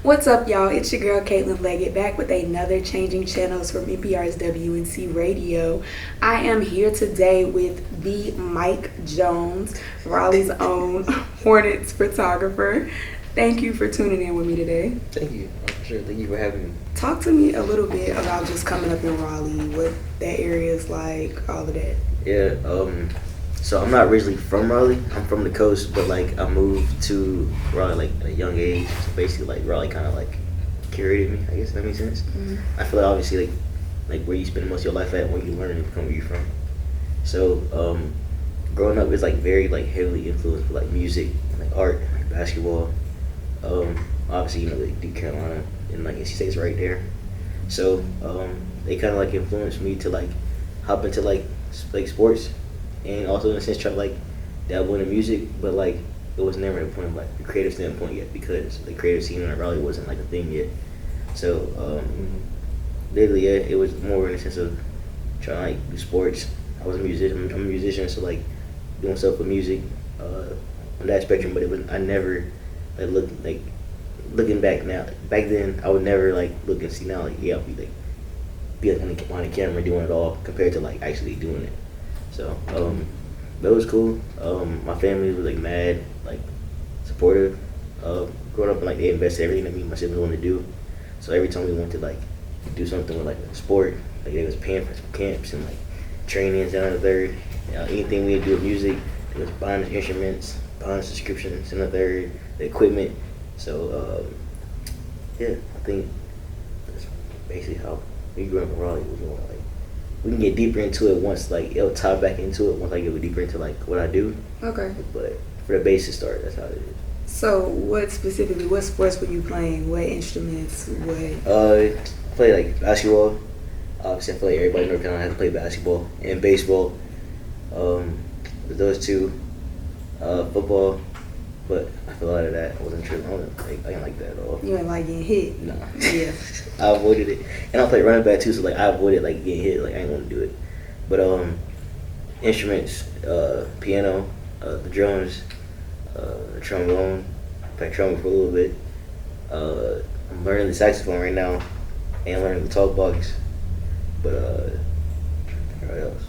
What's up, y'all? It's your girl, Caitlin Leggett, back with another Changing Channels from NPR's WNC Radio. I am here today with the Mike Jones, Raleigh's own Hornets photographer. Thank you for tuning in with me today. Thank you. For sure. Thank you for having me. Talk to me a little bit about just coming up in Raleigh, what that area is like, all of that. Yeah, so I'm not originally from Raleigh. I'm from the coast, but like I moved to Raleigh like at a young age. So basically like Raleigh kind of like curated me, I guess that makes sense. Mm-hmm. I feel like obviously like where you spend most of your life at, when you learn and become where you're from. So growing up is like very like heavily influenced with like music and like art and like basketball. Obviously, you know, like Duke Carolina and like NC State's right there. So they kind of like influenced me to like hop into like sports, and also in a sense try to like dabble into music, but like it was never a point of like the creative standpoint yet, because the creative scene in Raleigh wasn't like a thing yet. So literally, yeah, it was more in a sense of trying to like do sports. I was a musician. I'm a musician, so like doing stuff with music on that spectrum. But it was I never like looking back now. Back then, I would never like look and see now like yeah, I'll be like on the camera doing it all compared to like actually doing it. So that was cool. My family was like mad, like supportive. Growing up, like they invested everything that me and my siblings wanted to do. So every time we went to like do something with like a sport, like they was paying for some camps and like trainings down the third. Anything we had to do with music, they was buying the instruments, buying subscriptions in the third, the equipment. So yeah, I think that's basically how we grew up in Raleigh. Was more like we can get deeper into it once like it'll tie back into it once I get deeper into like what I do. Okay. But for the basic start, that's how it is. So what sports were you playing? What instruments? What? I play like basketball. Obviously, I feel like everybody in North Carolina has to play basketball and baseball. With those two, football. But I feel a lot of that. I wasn't tripping. I didn't like that at all. You ain't like getting hit? No. Yeah. I avoided it. And I play running back too, so like I avoided like getting hit. Like I didn't want to do it. But instruments, piano, the drums, the trombone. I played trombone for a little bit. I'm learning the saxophone right now, and learning the talk box. But what else?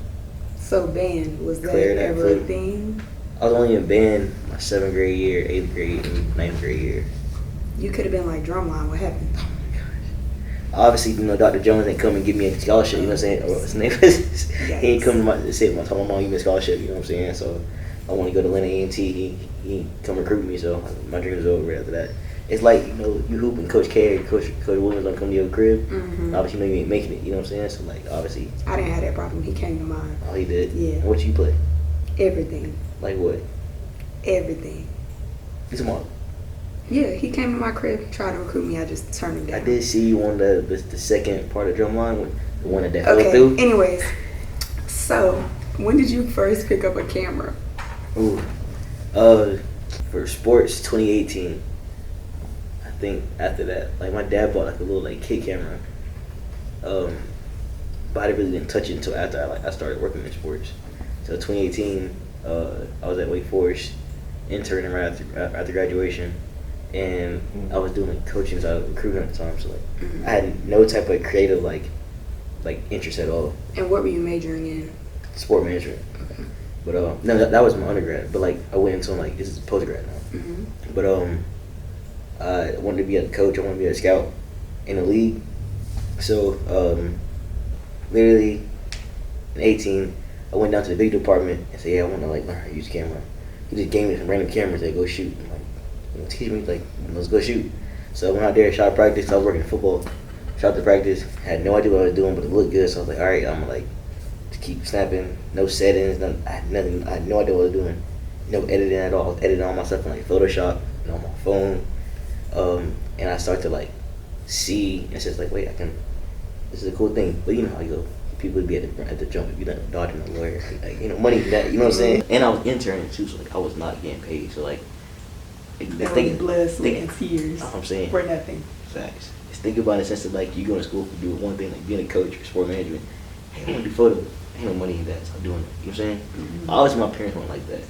So band, was that Clarinet, ever a flute. thing? I was only in band my 7th grade year, 8th grade, and 9th grade year. You could have been like drumline. What happened? Oh my gosh. Obviously, you know, Dr. Jones ain't come and give me a scholarship, you know what I'm saying? Or his name is, he ain't come to tell my mom, give me a scholarship, you know what I'm saying? So I want to go to Atlanta A&T. He come recruit me, so my dream was over after that. It's like, you know, you hoop and Coach K, Coach Williams don't come to your crib. Mm-hmm. Obviously, maybe you ain't making it, you know what I'm saying? So, like, obviously. I didn't have that problem. He came to mind. Oh, he did? Yeah. What you play? Everything. Like what? Everything. He's a model. Yeah, he came to my crib, tried to recruit me. I just turned him down. I did see you on the second part of Drumline, the one that fell through. Okay, anyways. So, when did you first pick up a camera? Ooh. For sports, 2018. I think after that, like my dad bought like a little like kid camera. But I really didn't touch it until after I started working in sports. So 2018, I was at Wake Forest, interning right after graduation, and I was doing like coaching, so I was recruiting at the time. So like I had no type of creative like interest at all. And what were you majoring in? Sport management. Okay. But no, that was my undergrad. But like I went into like this is postgrad now. Mm-hmm. But I wanted to be a coach. I wanted to be a scout in the league. So literally in 18, I went down to the video department and said, yeah, I want to like learn how to use camera. He just gave me some random cameras that go shoot. I'm like, you know, teach me, like, let's go shoot. So I went out there, shot practice. I was working football. Shot the practice. Had no idea what I was doing, but it looked good. So I was like, all right, I'm gonna like just keep snapping. No settings. I had nothing. I had no idea what I was doing. No editing at all. I was editing all my stuff in like Photoshop and on my phone. And I started to like see, and it's just like, wait, this is a cool thing. But you know how you go. People would be at the jump, you know, dodging a lawyer, like, you know, money that, you know what I'm saying? And I was interning too, so like I was not getting paid. So like, blood, sweat, and tears. I'm saying for nothing. Facts. Just think about it in the sense of like you go to school to do one thing, like being a coach or sport management. Hey, I want to do photo. Ain't no money in that, so I'm doing it. You know what I'm saying? Mm-hmm. Obviously, my parents weren't like that,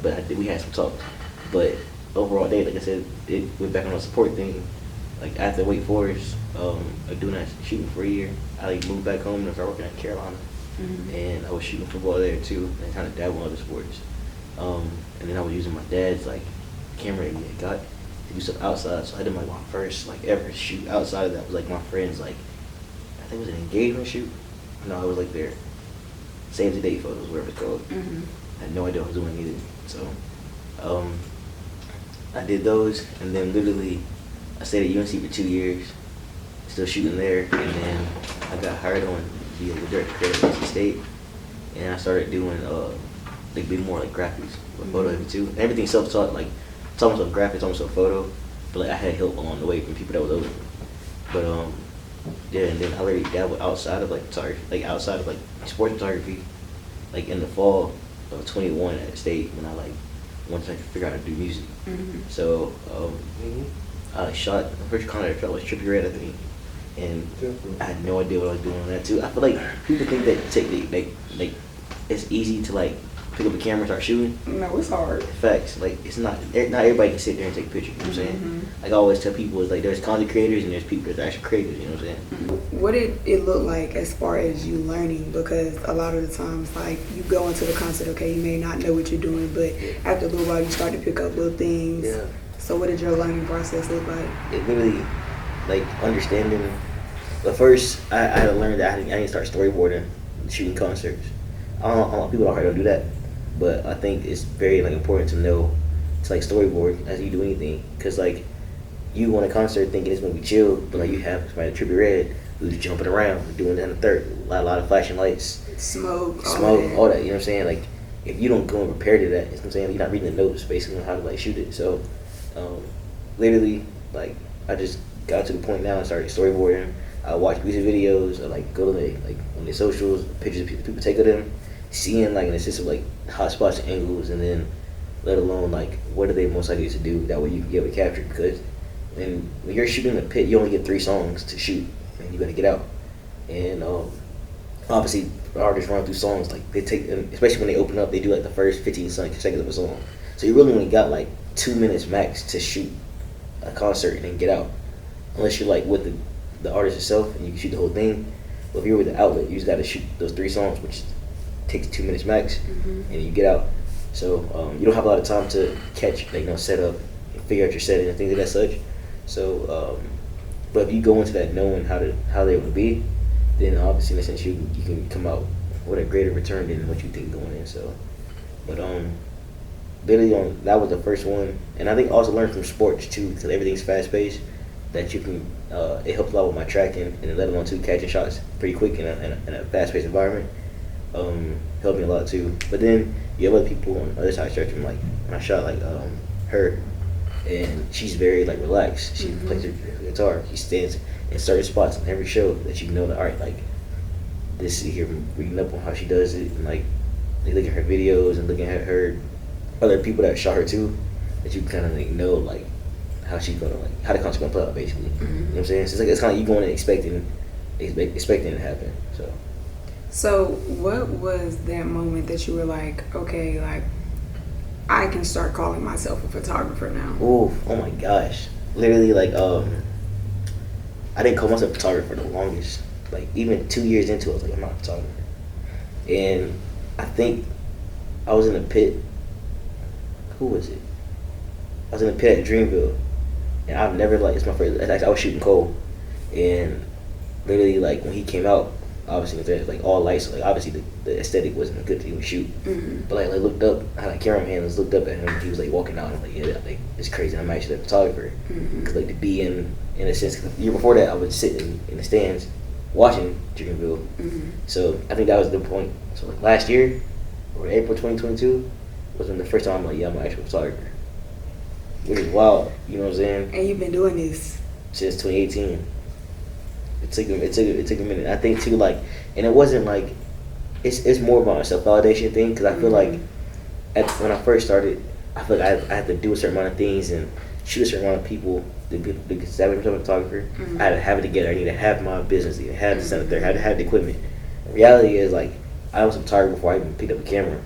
but we had some talks. But overall, like I said, it went back on the support thing. like after Wake Forest, doing that shooting for a year, I like moved back home and started working at Carolina, and I was shooting football there too, and kind of dabbled in other sports. And then I was using my dad's like camera that he had got to do stuff outside. So I did like my first like ever shoot outside of that was like my friend's like I think it was an engagement shoot. No, it was like their save the date photos, whatever it's called. I had no idea what I was doing either. So I did those, and then literally I stayed at UNC for 2 years, still shooting there, and then I got hired on to be the director creative at NC State, and I started doing like be more like graphics, with photo editing too. And everything self-taught, like it's almost a graphics, almost a photo, but like I had help along the way from people that was older. But yeah, and then I already dabbled outside of like photography, like outside of like sports photography, like in the fall of 21 at the state when I like wanted to figure out how to do music. So I shot the first concert I shot was Trippie Redd, I think, and I had no idea what I was doing on that too. I feel like people think that like it's easy to like pick up a camera and start shooting. No, it's hard. Facts. Like it's not everybody can sit there and take a picture, you know what I'm saying? Like I always tell people is like there's content creators and there's people that are actually creators, you know what I'm saying? What did it look like as far as you learning? Because a lot of the times like you go into the concert, okay, you may not know what you're doing, but after a little while you start to pick up little things. Yeah. So what did your learning process look like? It literally like understanding. But first I had to learn that I need to start storyboarding shooting concerts. I don't know, people don't do that. But I think it's very like important to know to like storyboard as you do anything, because like you go on a concert thinking it's gonna be chill, but like you have somebody like Trippie Redd who's jumping around, doing that in the third, a lot of flashing lights, smoke, all that. You know what I'm saying? Like if you don't go and prepare to that, you know what I'm saying? You're not reading the notes basically on how to like shoot it. So literally like I just got to the point now and started storyboarding. I watch music videos, or like go to like on their socials, pictures of people take of them. Seeing like an assist of like hot spots and angles, and then let alone like what are they most likely to do, that way you can get it captured, because when you're shooting in the pit you only get 3 songs to shoot and you gotta get out. And obviously artists run through songs, like they take, especially when they open up, they do like the first 15 seconds of a song, so you really only got like 2 minutes max to shoot a concert and then get out, unless you're like with the artist itself and you can shoot the whole thing. But if you're with the outlet, you just gotta shoot those 3 songs, which takes 2 minutes max, and you get out. So you don't have a lot of time to catch, like, set up and figure out your setting and things like that such. So, but if you go into that knowing how they would be, then obviously in a sense you can come out with a greater return than what you think going in. So, but literally that was the first one, and I think also learn from sports too, because everything's fast paced. That you can it helps a lot with my tracking, and let alone too catching shots pretty quick in a fast paced environment. Helped me a lot too. But then you have other people on the other side of the spectrum, like when I shot like her, and she's very like relaxed. She plays her guitar. She stands in certain spots in every show that you know that, all right, like this is here reading up on how she does it, and like they look at her videos and looking at her other people that shot her too, that you kind of like know like how she's gonna like how the concert gonna play out basically. You know what I'm saying? So it's kind of like you going and expecting it to happen. So what was that moment that you were like, okay, like I can start calling myself a photographer now? Oh my gosh. Literally like I didn't call myself a photographer the longest. Like even 2 years into it, I was like, I'm not a photographer. And I think I was in the pit. Who was it? I was in the pit at Dreamville, and I've never like, it's my first, I was shooting Cole, and literally like when he came out, obviously there's like all lights, like obviously the aesthetic wasn't good to even shoot. But like I looked up, I had a cameraman was looked up at him, and he was like walking out, and I'm like, yeah, like it's crazy, I'm actually a photographer. Cause like to be in a sense, cause the year before that I was sitting in the stands watching Dreamville. So I think that was the point. So like last year, or April 2022, was when the first time I'm like, yeah, I'm an actual photographer. Which is wild, you know what I'm saying? And you've been doing this since 2018. It took a minute. I think too, like, and it wasn't like, it's more about a self-validation thing, because I feel like when I first started, I feel like I had to do a certain amount of things and shoot a certain amount of people to establish myself as a photographer. I had to have it together. I need to have my business. I need to have the center there. I had to have the equipment. The reality is, like, I was a photographer before I even picked up a camera.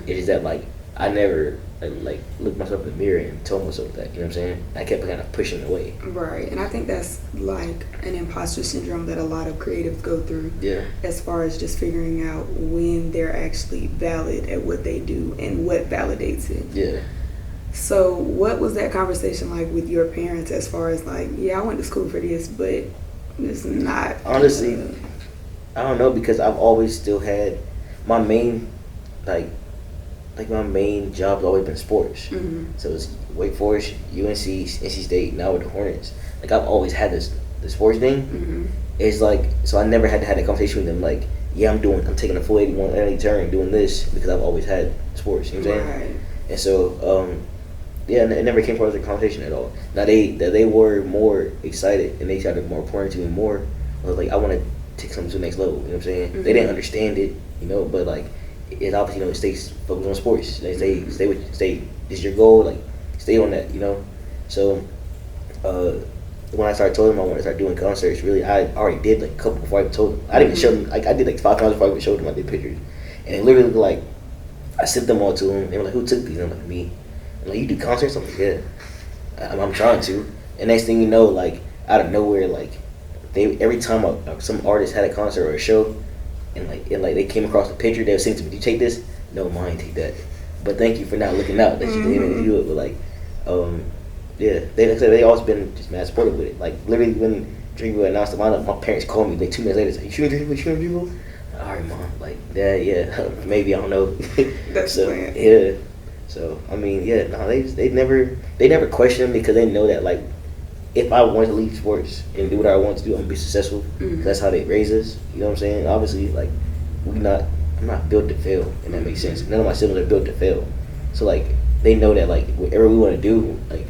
It is that, like, I never like looked myself in the mirror and told myself that. You know what I'm saying? I kept kind of pushing it away. Right, and I think that's like an imposter syndrome that a lot of creatives go through. Yeah. As far as just figuring out when they're actually valid at what they do and what validates it. Yeah. So, what was that conversation like with your parents as far as like, yeah, I went to school for this, but it's not. Honestly, I don't know because I've always still had my main like my main job's always been sports. Mm-hmm. So it's Wake Forest, UNC, NC State, now with the Hornets. Like I've always had the sports thing. Mm-hmm. It's like so I never had to have a conversation with them like, yeah, I'm taking a full 81 early turn doing this because I've always had sports. You know what I'm saying? Right. And so yeah, it never came part of the conversation at all. Now they were more excited and they started more pouring to me more. I was like, I want to take something to the next level. You know what I'm saying? Mm-hmm. They didn't understand it, you know, but like it obviously, it stays focused on sports. They stay this is your goal, like stay on that, you know. So when I started telling them I wanted to start doing concerts, really I already did like a couple before I even told them. I didn't even show them, like I did like 5 times before I even showed them. I did pictures, and it literally like I sent them all to them. They were like, "Who took these?" And I'm like, "Me." I'm like, "You do concerts?" I'm like, "Yeah." I'm trying to. And next thing you know, like out of nowhere, like every time some artist had a concert or a show, and they came across the picture, they would say to me, "Did you take this?" No, mine take that. But thank you for not looking out that you didn't even do it. But like, yeah, they always been just mad supportive with it. Like literally when Dreamville announced the lineup, my parents called me like 2 minutes later, say, "You shooting Dreamville?" All right, mom. Like, yeah, maybe, I don't know. That's so weird. yeah. So I mean, yeah, no, they never questioned me because they know that like if I wanted to leave sports and do what I want to do, I'm gonna be successful. Mm-hmm. That's how they raise us. You know what I'm saying? Obviously, like I'm not built to fail, and that makes sense. None of my siblings are built to fail. So like they know that like whatever we want to do, like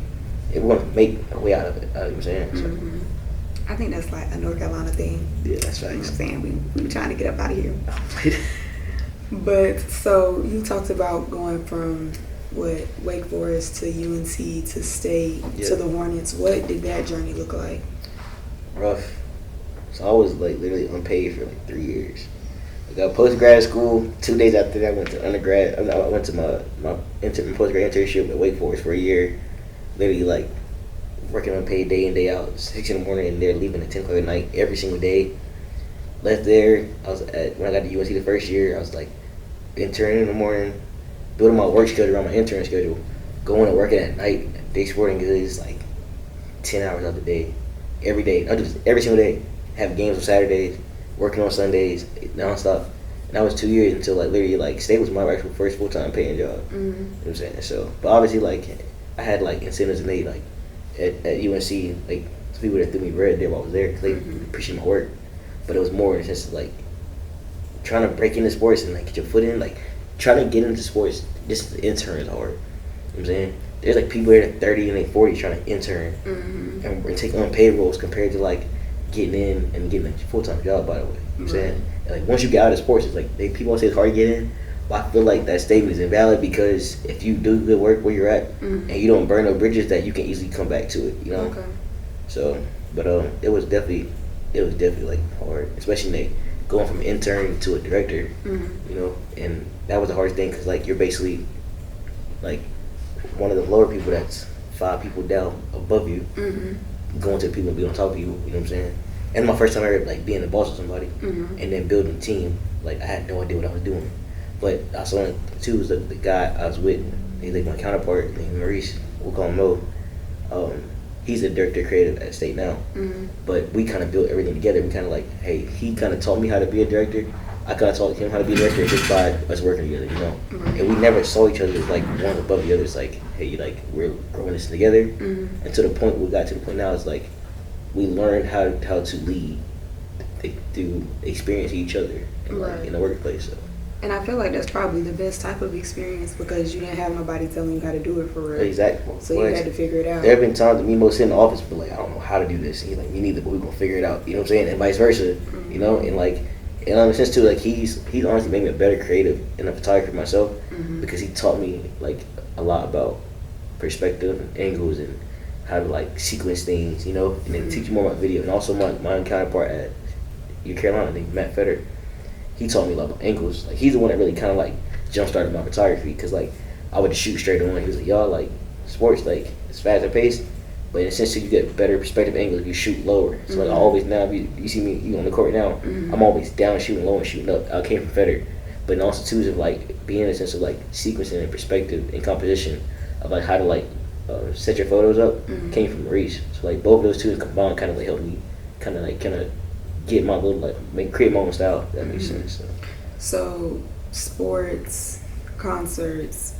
we're gonna make a way out of it. You know what I'm saying? So, Mm-hmm. I think that's like a North Carolina thing. yeah, that's You know what I'm right. saying? We trying to get up out of here. But so you talked about going from Wake Forest to UNC to State to the Hornets. What did that journey look like? Rough. So I was like literally unpaid for like 3 years. I got post grad school. 2 days after that, I went to undergrad. I went to my post grad internship at Wake Forest for a year. Literally like working unpaid day in day out, 6 in the morning, and they're leaving at 10 o'clock at night every single day. Left there. When I got to UNC the first year, I was like interning in the morning, building my work schedule around my intern schedule, going to work at night at Big Sporting Goods like 10 hours of the day, every day. I just every single day. Have games on Saturdays, working on Sundays, nonstop. And that was 2 years until like literally like State was my actual first full time paying job. Mm-hmm. You know what I'm saying? So, but obviously like I had like incentives made like at UNC, like people that threw me bread there while I was there because they appreciate my work. But it was more just like trying to break into sports and like get your foot in, like trying to get into sports. Just the intern is hard. You know what I'm saying? There's like people here at 30 and they 40 trying to intern and take on payrolls compared to like getting in and getting a full time job. By the way, you know what I'm saying? And like once you get out of sports, it's like people say it's hard to get in. But I feel like that statement is invalid because if you do good work where you're at and you don't burn no bridges, that you can easily come back to it. You know. Okay. So, but it was definitely like hard, especially like going from intern to a director. You know, and that was the hardest thing because like you're basically like one of the lower people that's 5 people down above you, going to the people and being on top of you. You know what I'm saying? And my first time ever like being the boss of somebody and then building a team. Like I had no idea what I was doing. But I saw too was the guy I was with. He's like my counterpart named Maurice. We'll call him Mo. He's the director of creative at State now. But we kind of built everything together. We kind of like, hey, he kind of taught me how to be a director. I kind of taught him how to be a director just by us working together, you know. And we never saw each other as like one above the other. It's like, hey, like we're growing this together. And to the point we got to the point now is like we learned how to lead through experiencing each other in the workplace. So. And I feel like that's probably the best type of experience because you didn't have nobody telling you how to do it for real. Exactly. So you had to figure it out. There have been times that me and Mo sit in the office but like, I don't know how to do this. And he's like, me neither, but we're going to figure it out. You know what I'm saying? And vice versa. You know? And like, in a sense too, like he's honestly made me a better creative and a photographer myself because he taught me like a lot about perspective and angles and how to like sequence things, you know? And then teach you more about video. And also my counterpart at U Carolina named Matt Fetter, he taught me a lot about angles. Like he's the one that really kind of like jump started my photography because like I would just shoot straight on. He was like, y'all like sports like it's faster paced, but in a sense you get better perspective angle if you shoot lower. So like I always now you see me you on the court now, I'm always down shooting low and shooting up. I came from Federer, but then also too of like being in a sense of like sequencing and perspective and composition of like how to like set your photos up came from Maurice. So like both of those two combined kind of like helped me kind of get my little like create my own style. If that makes sense. So sports, concerts,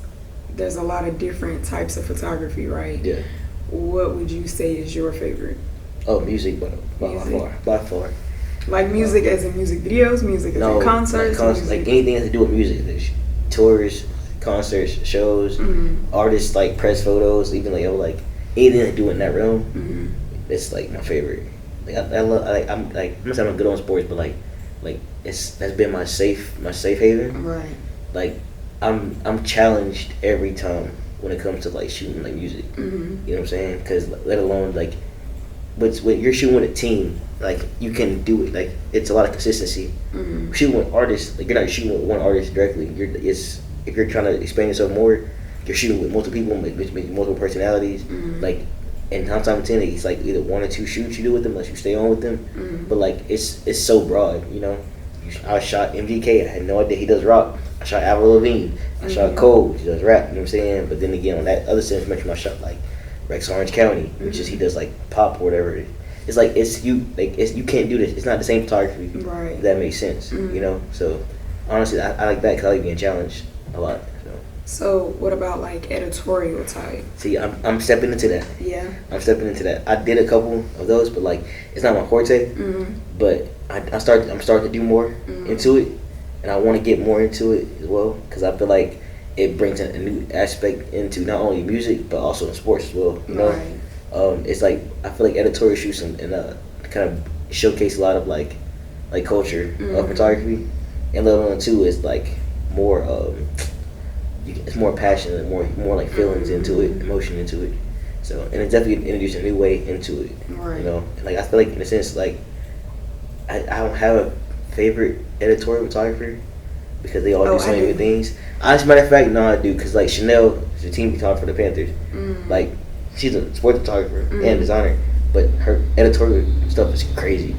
there's a lot of different types of photography, right? Yeah. What would you say is your favorite? Oh, music, but by far. Like music as in music videos, music as in concerts, like anything that has to do with music, like tours, concerts, shows, artists like press photos, even like anything that do in that realm. It's like my favorite. Like I love. I'm not saying I'm good on sports, but like that's been my safe haven. Right. Like I'm challenged every time when it comes to like shooting like music. You know what I'm saying? Because let alone like, but when you're shooting with a team, like you can do it. Like it's a lot of consistency. Shooting with artists, like you're not shooting with one artist directly. If you're trying to expand yourself more, you're shooting with multiple people, which makes multiple personalities. Like, and 9 times 10, it's like either 1 or 2 shoots you do with them, unless you stay on with them. But like it's so broad, you know. I shot MGK. I had no idea he does rock. I shot Avril Lavigne. I shot Cole. He does rap. You know what I'm saying? But then again, on that other sense, I shot like Rex Orange County, which is he does like pop or whatever. It's like you can't do this. It's not the same photography. Right. If that makes sense. You know. So honestly, I like that because I like being challenged a lot. So what about like editorial type? See, I'm stepping into that. Yeah. I'm stepping into that. I did a couple of those, but like it's not my forte. But I'm starting to do more into it, and I want to get more into it as well because I feel like it brings a new aspect into not only music but also in sports as well. You know, right. It's like I feel like editorial shoots and kind of showcase a lot of like culture of photography, and level 1 and 2 is like more it's more passionate, more like feelings into it, emotion into it. So and it definitely introduced a new way into it. Right. You know, and like I feel like in a sense like I don't have a favorite editorial photographer because they all do so many good things. As a matter of fact, no, I do because like Chanel is a team photographer for the Panthers. Like she's a sports photographer and designer, but her editorial stuff is crazy.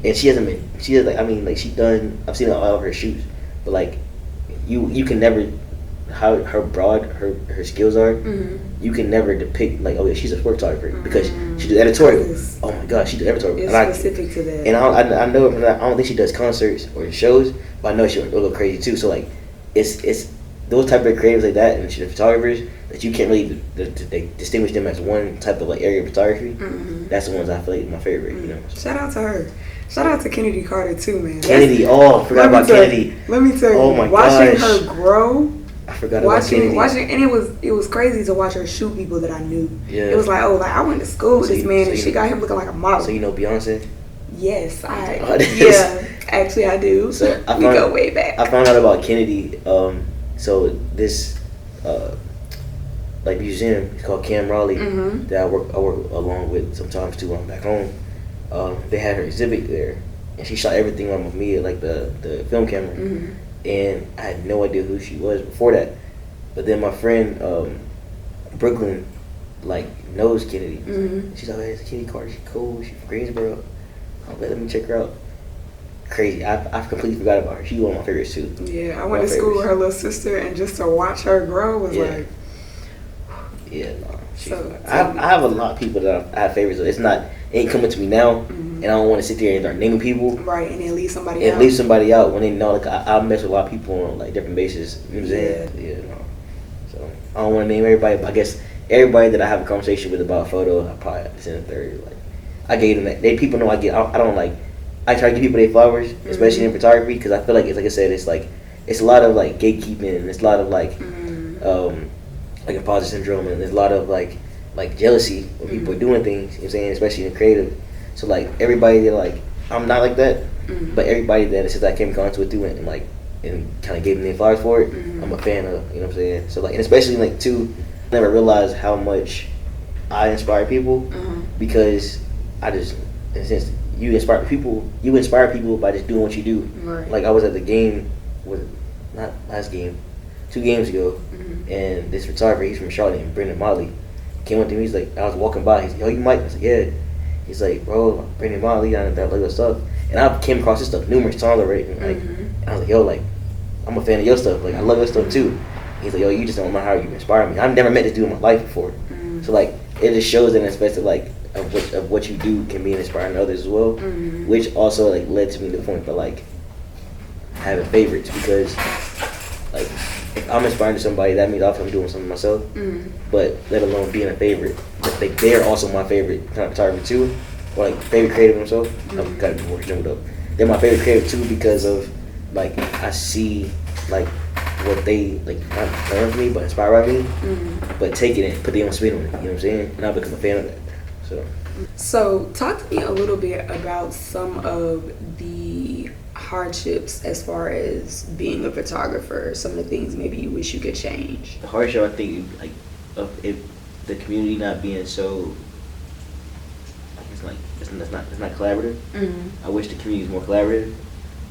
And she hasn't been. She has like she done. I've seen all of her shoots, but like you can never. How her broad her skills are, you can never depict like, oh yeah, she's a sports photographer because she does editorial. Oh my gosh, she does editorial. It's specific to that. And I know I don't think she does concerts or shows, but I know she'll go crazy too. So like, it's those type of creatives like that and she's photographers that you can't really they distinguish them as one type of like area of photography. That's the ones I feel like my favorite. You know. Shout out to her. Shout out to Kennedy Carter too, man. Kennedy, I forgot about Kennedy. Let me tell you, oh my watching gosh. her grow. I forgot about Kennedy. Watching, and it was crazy to watch her shoot people that I knew. Yeah. It was like, oh, like I went to school with this man, and she got him looking like a model. So you know Beyonce? Yes, actually I do. So we go way back. I found out about Kennedy. So this like museum, it's called Cam Raleigh, that I work along with sometimes too when I'm back home. They had her exhibit there, and she shot everything on with me, like the film camera. And I had no idea who she was before that. But then my friend Brooklyn like knows Kennedy. She's like, hey, it's Kennedy Carter. She's cool. She's from Greensboro. Let me check her out. Crazy. I completely forgot about her. She's one of my favorites too. Yeah, I went to school with her little sister, and just to watch her grow was like. Yeah, no. I have a lot of people that I have favorites of. It ain't coming to me now, and I don't want to sit there and start naming people. Right, and then leave somebody out. And leave somebody out when they know, like, I mess with a lot of people on, like, different bases. You know what I'm saying? Yeah, no. So, I don't want to name everybody, but I guess everybody that I have a conversation with about a photo, I probably have to send a third. Like, I gave them that. People know I don't, like, I try to give people their flowers, especially in photography, because I feel like, like I said, it's a lot of, like, gatekeeping, and it's a lot of, like, like imposter syndrome, and there's a lot of like jealousy when people are doing things, you know what I'm saying, especially in creative. So like everybody that like I'm not like that, but everybody that since I came in contact with you and kind of gave me their flowers for it, I'm a fan of, you know what I'm saying. So like, and especially like too, I never realized how much I inspire people because I just, in a sense, you inspire people by just doing what you do. Right. Like I was at the game not last game, 2 games ago, and this photographer, he's from Charlotte, and Brendan Motley, came up to me. He's like, I was walking by. He's like, yo, you Mike? I was like, yeah. He's like, bro, Brendan Motley, and that other stuff. And I came across this stuff numerous times already. Like, and I was like, yo, like, I'm a fan of your stuff. Like, I love your stuff too. He's like, yo, you just don't know how you inspire me. I've never met this dude in my life before. So like, it just shows that aspect of like of what you do can be inspiring to others as well. Which also like led to me to the point of like having favorites, because like if I'm inspiring to somebody, that means I'm doing something myself. But let alone being a favorite, like they're also my favorite kind of photographer too, or like favorite creative themselves. I've got to be more jumbled up. They're my favorite creative too because of like I see like what they like not learn from me but inspire by me, but take it and put their own spin on it. You know what I'm saying? And I become a fan of that. So talk to me a little bit about some of the hardships as far as being a photographer. Some of the things maybe you wish you could change. The hardship, I think, like of if the community not being so. It's like it's not collaborative. I wish the community was more collaborative.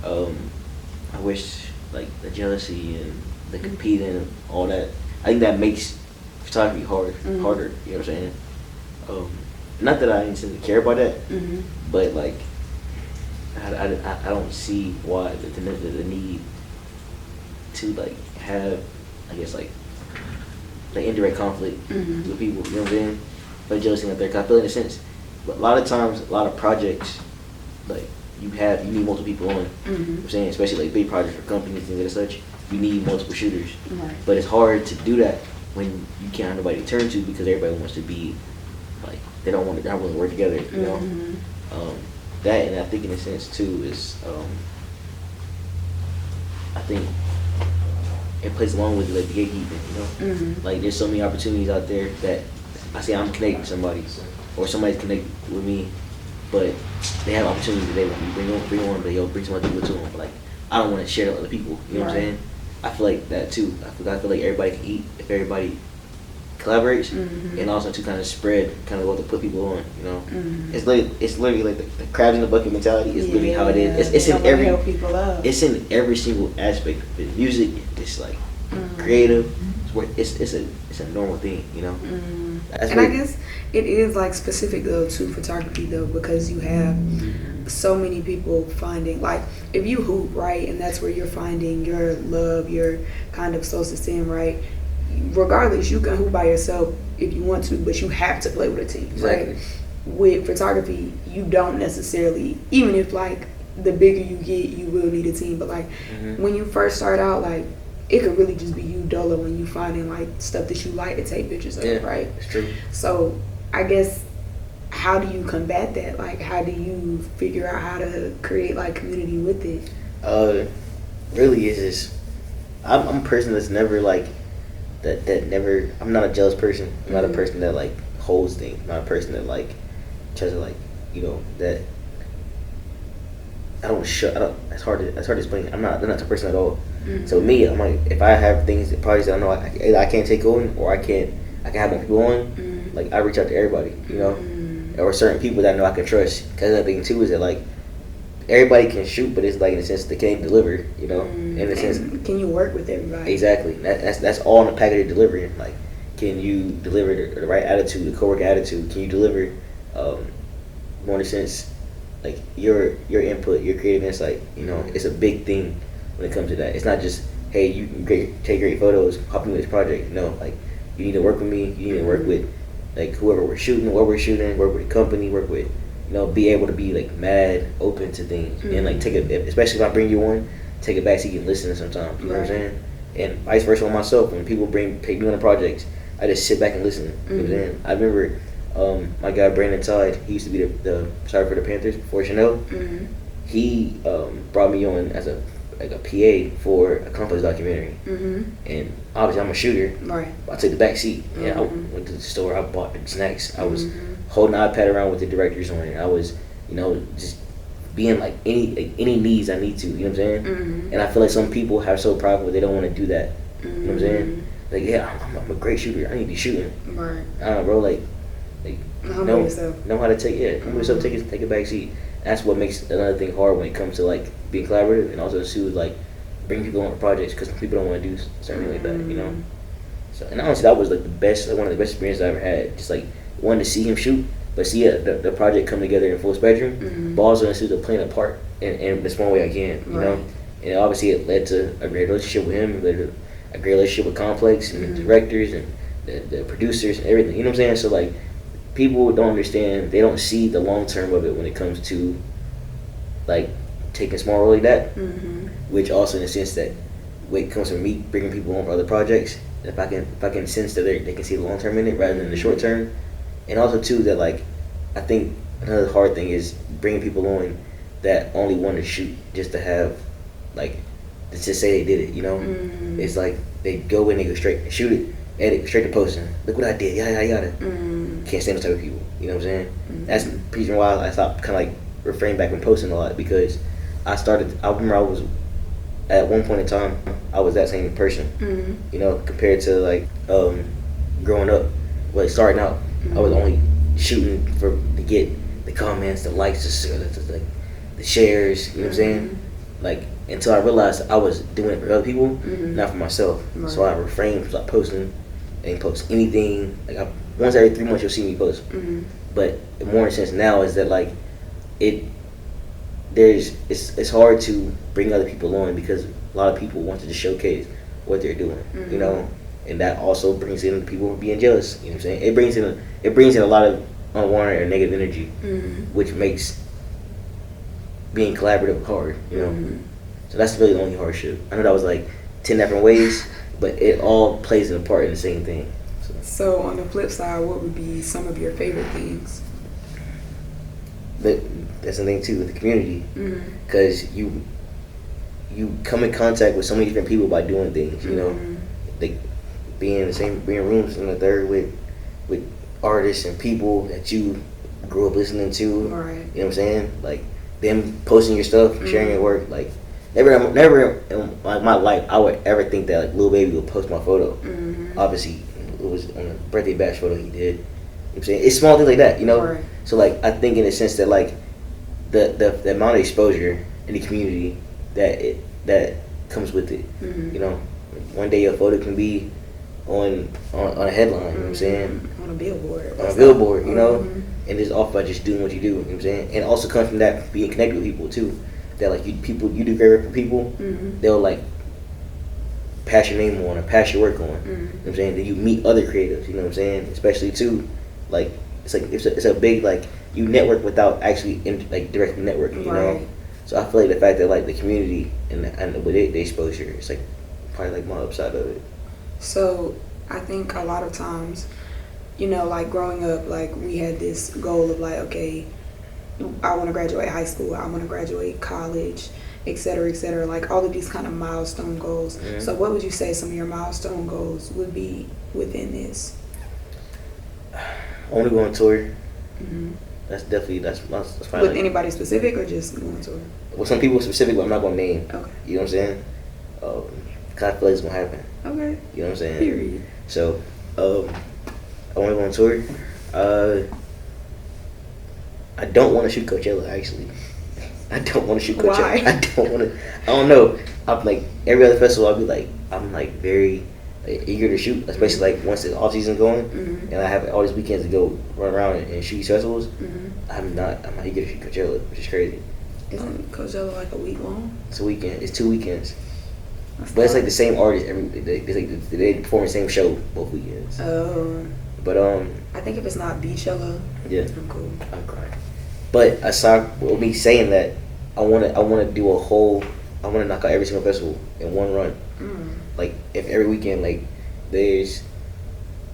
I wish like the jealousy and the competing and all that. I think that makes photography harder. You know what I'm saying? Not that I didn't care about that, but like I don't see why the need to like have, I guess, like indirect conflict with people. You know what I'm saying? But jealousy out there, 'cause I feel in a sense. But a lot of times, a lot of projects, like you need multiple people on. You know what I'm saying? Especially like big projects for companies and such. You need multiple shooters. Right. But it's hard to do that when you can't have nobody to turn to, because everybody wants to be like they're not willing to work together. You know. That, and I think in a sense too is I think it plays along with like the gatekeeping. You know. Like there's so many opportunities out there that I say I'm connected to somebody, or somebody's connected with me, but they have opportunities that they want me to bring on, but bring some other people to them. But like I don't want to share with other people. You know what I'm saying? I feel like that too. I feel like everybody can eat if everybody collaborates, and also to kind of spread kind of what to put people on. You know, it's literally like the crabs in the bucket mentality is literally how it is. It's in every help people up. It's in every single aspect of it. Music, it's like creative. It's a normal thing. You know. And I guess it is like specific though to photography though, because you have so many people finding, like if you hoop, right, and that's where you're finding your love, your kind of soul system, right, regardless you can hoop by yourself if you want to, but you have to play with a team. Right? With photography you don't necessarily, even if like the bigger you get you will need a team, but like when you first start out, like it could really just be you dolo when you finding like stuff that you like to take pictures of. Right? It's true. So I guess how do you combat that? Like how do you figure out how to create like community with it? Really is just I'm a person that's never like that never, I'm not a jealous person. I'm not a person that like holds things. I'm not a person that like tries to like, you know, that it's hard to explain. I'm not the type of person at all. So me, I'm like, if I have things, projects that I know I can't take on, or I can have more people on, like I reach out to everybody, you know, or certain people that I know I can trust. Because the other thing too is that like everybody can shoot, but it's like in a sense they can't deliver, you know. In a sense, can you work with everybody? Exactly. That's all in the package of delivery. Like, can you deliver the right attitude, the co-work attitude? Can you deliver more in a sense like your input, your creative insight? You know, it's a big thing when it comes to that. It's not just, hey, you can take great photos, hop into this project. No, like you need to work with me. You need to work with like whoever we're shooting, what we're shooting, work with the company, work with, you know, be able to be like mad open to things, and like take it, especially if I bring you on, take it back so you can listen sometimes. You know what I'm saying? And vice versa with myself. When people take me on a project, I just sit back and listen. You know what I'm saying? I remember my guy Brandon Todd. He used to be the photographer for the Panthers before Chanel. He brought me on as a PA for a Compass documentary, and obviously I'm a shooter. Right. I took the back seat. Yeah, I went to the store. I bought snacks. I was holding an iPad around with the directors on it. I was, you know, just being like any needs I need to. You know what I'm saying? And I feel like some people have so prideful they don't want to do that. You know what I'm saying? Like, yeah, I'm a great shooter. I need to be shooting. Right. I don't know, bro. Like know how to take take a back seat. That's what makes another thing hard when it comes to like being collaborative, and also too like bring people on the projects because people don't want to do something like that, you know. So, and honestly, that was like the best, like one of the best experiences I ever had. Just like wanting to see him shoot, but see the project come together in full spectrum. Balls on the studio playing a part in the small way I can, you know. And obviously, it led to a great relationship with him. It led to a great relationship with Complex and the directors and the producers and everything. You know what I'm saying? So like, people don't understand. They don't see the long term of it when it comes to like taking small role like that. Which also in the sense that when it comes from me bringing people on for other projects, if I can sense that they can see the long term in it rather than the short term, and also too that like I think another hard thing is bringing people on that only want to shoot just to have like to just say they did it. You know, it's like they go in, they go straight shoot it, edit straight to posting. Look what I did, yada yada. Can't stand those type of people. You know what I'm saying? That's the reason why I stopped kind of like refraining back from posting a lot because I remember I was at one point in time I was that same person. You know, compared to like growing up, like starting out, I was only shooting to get the comments, the likes, the shares. You know what I'm saying? Like until I realized I was doing it for other people, not for myself. So I refrained from like posting. I didn't post anything. Like once every 3 months you'll see me post. But more in a sense now is that like it's hard to bring other people on because a lot of people want to just showcase what they're doing, you know, and that also brings in people being jealous. You know what I'm saying? It brings in a lot of unwanted or negative energy, which makes being collaborative hard. You know, so that's really the only hardship. I know that was like 10 different ways, but it all plays a part in the same thing. So on the flip side, what would be some of your favorite things? That's the thing too with the community, because you come in contact with so many different people by doing things. You know, they being in rooms in the third with artists and people that you grew up listening to. You know what I'm saying? Like them posting your stuff, sharing your work. Like never in my life I would ever think that like Lil Baby would post my photo. Obviously, it was on a birthday bash photo he did. You know what I'm saying? It's small things like that, you know? So like I think in a sense that like the amount of exposure in the community that comes with it. You know, one day your photo can be on a headline, you know what I'm saying? On a billboard. On a billboard, you know? And it's off by just doing what you do, you know what I'm saying? And it also comes from that being connected with people too. That like you do great work for people, they'll like pass your name on or pass your work on. You know what I'm saying? Then you meet other creatives, you know what I'm saying? Especially too, like it's a big like you network without actually like directly networking, you know. So I feel like the fact that like the community and with the exposure, it's like probably like my upside of it. So I think a lot of times, you know, like growing up, like we had this goal of like, okay, I want to graduate high school, I want to graduate college, et cetera, like all of these kind of milestone goals. So what would you say some of your milestone goals would be within this? I want to go on tour. That's probably with anybody specific or just going on tour? With some people specific, but I'm not going to name. Okay. You know what I'm saying? Cause I feel like it's going to happen. Okay. You know what I'm saying? Period. So, I want to go on tour. I don't want to shoot Coachella, actually. I don't want to shoot Coachella. Why? I don't want to. I don't know. I'm like, every other festival, I'll be like, I'm like very eager to shoot, especially like once the off season going, and I have all these weekends to go run around and shoot these festivals. I'm not eager to shoot Coachella, which is crazy. Isn't Coachella like a week long? It's a weekend. It's 2 weekends. But it's like the same artist they perform the same show both weekends. Oh. But I think if it's not Beachella, yeah, I'm cool. I'm crying. But aside with me saying that, I wanna do a whole. I wanna knock out every single festival in one run. Like if every weekend, like there's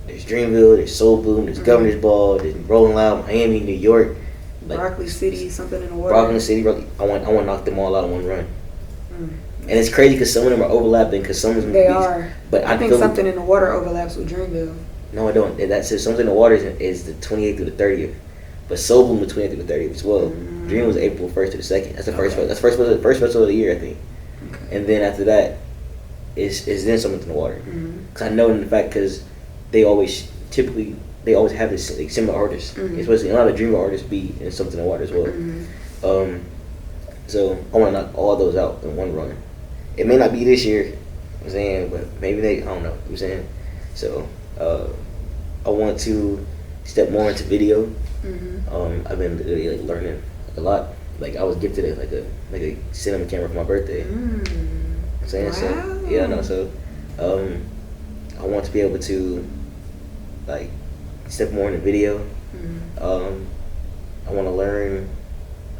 Dreamville, there's Soul Boom, there's Governor's Ball, there's Rolling Loud, Miami, New York, like Broccoli City, something in the water. Broccoli City. I want to knock them all out in one run. And it's crazy because some of them are overlapping because some of them are. But I think something in the water overlaps with Dreamville. No, I don't. That says something in the water is the 28th through the 30th, but Soul Boom the 28th through the 30th as well. Dream was April 1st to the 2nd. That's the first. That's the first festival of the year, I think. And then after that, is then something in the water. Because I know in the fact because they always have this like, similar artists, especially a lot of Dream artists be in something in the water as well. So I want to knock all those out in one run. it may not be this year. You know what I'm saying, but maybe I don't know. You know what I'm saying, so I want to step more into video. I've been really, like, learning a lot. Like I was gifted a cinema camera for my birthday. You know what I'm saying, Wow. so yeah, no, so I want to be able to like step more into video. I want to learn.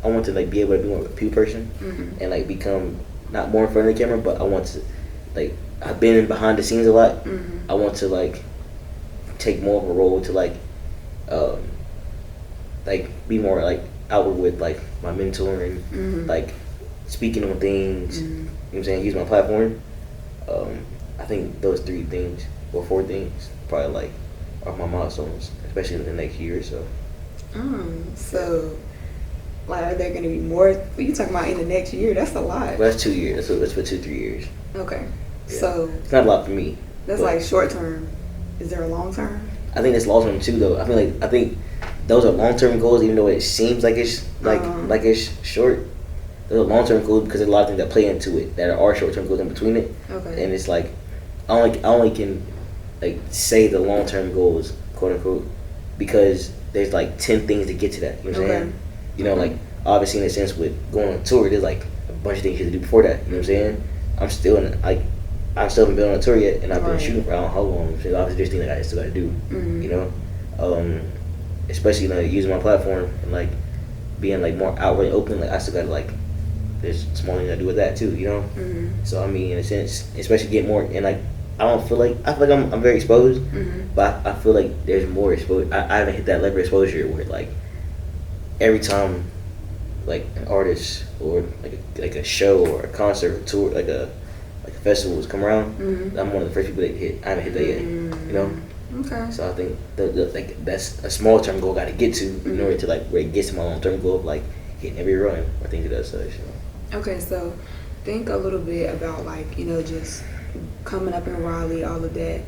I want to like be able to be more of a people person and like become not more in front of the camera, but I want to like I've been behind the scenes a lot. I want to like take more of a role to like be more like outward with like my mentoring, like speaking on things. You know what I'm saying? Use my platform. I think those 3 things or 4 things probably like are my milestones, especially in the next year or so. So, like, are there going to be more? What you talking about in the next year? That's a lot. Well, that's 2 years. That's for 2-3 years. Okay. Yeah. So it's not a lot for me. that's like short term. Is there a long term? I think it's long term too, though. I think those are long term goals, even though it seems like it's like it's short. Those are long term goals because there's a lot of things that play into it that are short term goals in between it. Okay. And it's like I only can like say the long term goals, quote unquote, because there's like 10 things to get to that. You know what I'm saying? You know, like obviously in a sense with going on tour, there's like a bunch of things you have to do before that. You know what I'm saying? I still haven't been on a tour yet, and I've been shooting for I don't know how long. So obviously there's things that I still got to do. You know, especially like using my platform and like being like more outward and open. Like I still got to like there's small things I do with that too. You know, so I mean in a sense, especially get more and like I feel like I'm very exposed, but I feel like there's more exposure. I haven't hit that level of exposure where like every time like an artist or like a show or a concert or tour like a festivals come around, I'm one of the first people that hit. I haven't hit that yet, you know. Okay. So I think like that's a small term goal I got to get to in order to like where it gets to my long term goal of like hitting every run or things of that such. You know? Okay, so think a little bit about like just coming up in Raleigh, all of that.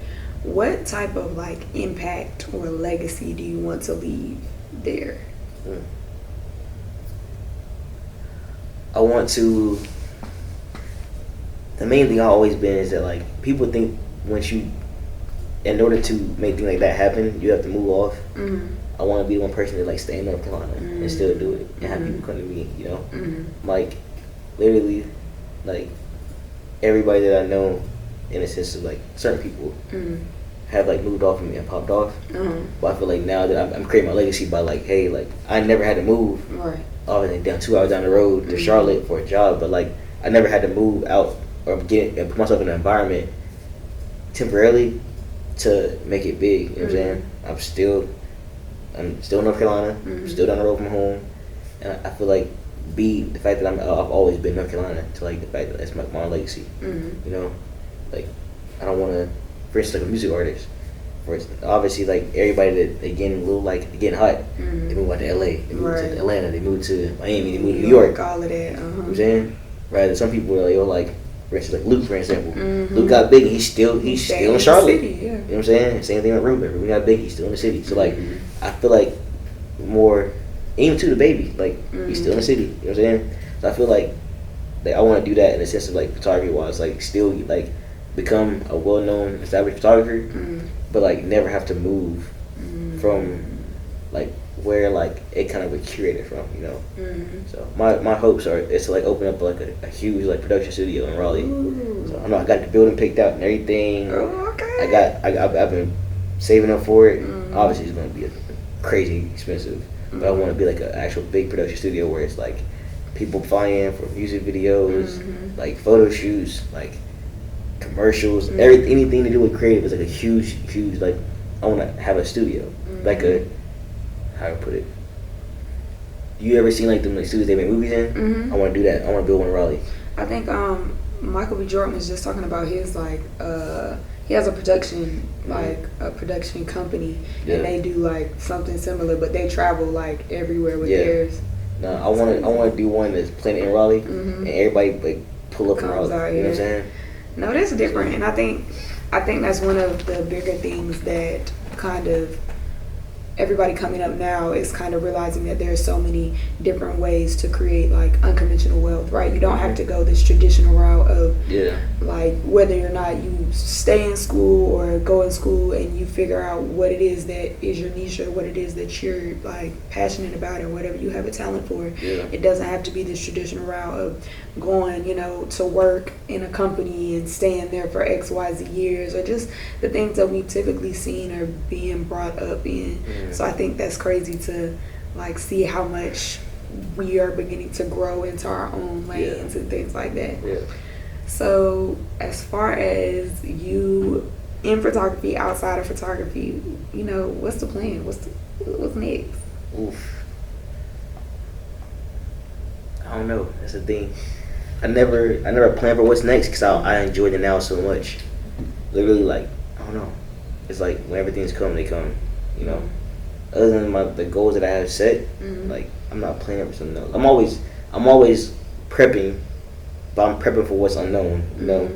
What type of like impact or legacy do you want to leave there? I want to. The main thing I've always been is that like people think in order to make things like that happen, you have to move off. I want to be one person that like stay in North Carolina and still do it and have people come to me. You know, like literally, like everybody that I know, in a sense of like certain people have like moved off of me and popped off. But I feel like now that I'm creating my legacy by like, hey, like I never had to move. Right. Obviously, down 2 hours down the road to Charlotte for a job, but like I never had to move out or put myself in an environment temporarily to make it big. You know what I'm saying? I'm still in North Carolina. I'm still down the road from home, and I feel like the fact that I've always been North Carolina to like the fact that that's my legacy. You know, like I don't want to, for instance, like a music artist. For instance, obviously, like everybody that they getting a little like getting hot, they move out to LA, they move to Atlanta, they move to Miami, they move to New York. All of that. You know what I'm saying? Rather, some people are like, for instance, like Luke, for example. Luke got big, and he's still in Charlotte. City, you know what I'm saying? Same thing with Ruben. Ruben got big, he's still in the city. So like, I feel like more, even to the baby, like he's still in the city. You know what I'm saying? So I feel like I want to do that in the sense of like photography wise, like still like become a well-known established photographer, but like never have to move from like where like it kind of was curated from, you know. So my hopes are is to like open up like a huge like production studio in Raleigh. So I know I got the building picked out and everything. I've been saving up for it. Obviously it's going to be crazy expensive, but I want to be like an actual big production studio where it's like people fly in for music videos, like photo shoots, like commercials, anything to do with creative is like a huge like I want to have a studio, like a, how do I put it? You ever seen like them like studios they make movies in? I want to do that. I want to build one in Raleigh. I think Michael B. Jordan was just talking about his like he has a production like a production company and they do like something similar, but they travel like everywhere with theirs. No, I want to do one that's planted in Raleigh and everybody like pull up in Raleigh. Out, you know what I'm saying? No, that's different, and I think that's one of the bigger things that kind of everybody coming up now is kind of realizing that there are so many different ways to create like unconventional wealth, right? You don't have to go this traditional route of like whether or not you stay in school or go in school and you figure out what it is that is your niche or what it is that you're like passionate about or whatever you have a talent for. It doesn't have to be this traditional route of going, you know, to work in a company and staying there for XYZ years, or just the things that we've typically seen are being brought up in. So I think that's crazy to like see how much we are beginning to grow into our own lanes and things like that. So as far as you in photography, outside of photography, you know, what's the plan? What's next? Oof. I don't know. That's the thing. I never plan for what's next because I enjoy the now so much. Literally, like, I don't know. It's like when everything's come, they come. You know. Other than the goals that I have set, like I'm not planning for something else. I'm always prepping, but I'm prepping for what's unknown. You know,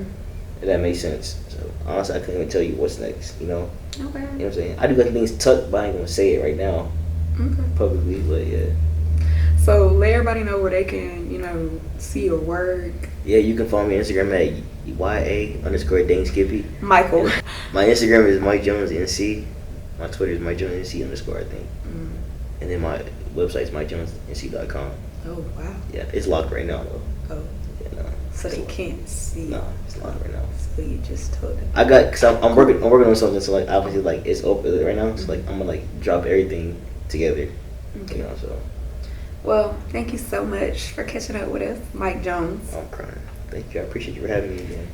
if that makes sense. So honestly, I couldn't even tell you what's next. You know. Okay. You know what I'm saying? I do got things tucked, but I ain't gonna say it right now. Publicly, but yeah. So let everybody know where they can, you know, see your work. Yeah, you can follow me on Instagram at YA_DaneSkippy. Michael. My Instagram is Mike Jones NC. My Twitter is Mike Jones NC _ I think. And then my website is MikeJonesNC.com. Oh wow. Yeah, it's locked right now though. Oh. Yeah, no. So they can't see. No, it's locked right now. So you just told them. I got, cause I'm working on something, so like obviously like it's open right now. So like I'm gonna like drop everything together. Okay. You know, so. Well, thank you so much for catching up with us, Mike Jones. I'm crying. Thank you. I appreciate you for having me again.